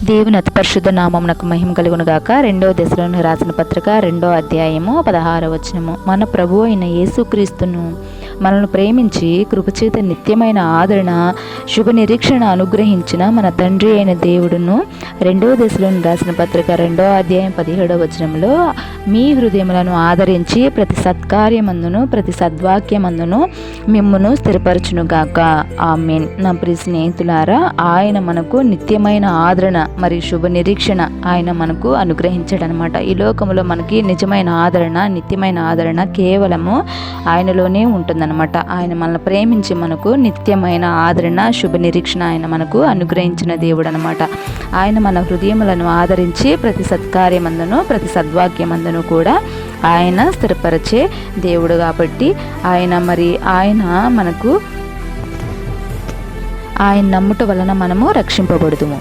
దేవుని అతి పరిశుద్ధ నామమునకు మహిమ కలుగును గాక. 2వ దశలోని రాసిన పత్రిక 2వ అధ్యాయము 16వ వచనము. మన ప్రభువు అయిన యేసుక్రీస్తును మనల్ని ప్రేమించి కృపచేత నిత్యమైన ఆదరణ శుభ నిరీక్షణ అనుగ్రహించిన మన తండ్రి అయిన దేవుడును 2వ దశలోని రాసిన పత్రిక 2వ అధ్యాయం 17వ వచనంలో మీ హృదయములను ఆదరించి ప్రతి సత్కార్యమందును ప్రతి సద్వాక్యమందును మిమ్మును స్థిరపరచునుగాక. ఆమేన్. నా ప్రియ స్నేహితులారా, ఆయన మనకు నిత్యమైన ఆదరణ మరియు శుభ నిరీక్షణ ఆయన మనకు అనుగ్రహించాడనమాట. ఈ లోకంలో మనకి నిజమైన ఆదరణ, నిత్యమైన ఆదరణ కేవలము ఆయనలోనే ఉంటుందన్నమాట. ఆయన మనల్ని ప్రేమించి మనకు నిత్యమైన ఆదరణ, శుభ నిరీక్షణ ఆయన మనకు అనుగ్రహించిన దేవుడు అనమాట. ఆయన మన హృదయములను ఆదరించి ప్రతి సత్కార్యమందును ప్రతి సద్వాక్యమందును కూడా ఆయన స్థిరపరిచే దేవుడు కాబట్టి ఆయన మనకు ఆయన నమ్ముట వలన మనము రక్షింపబడుదుము.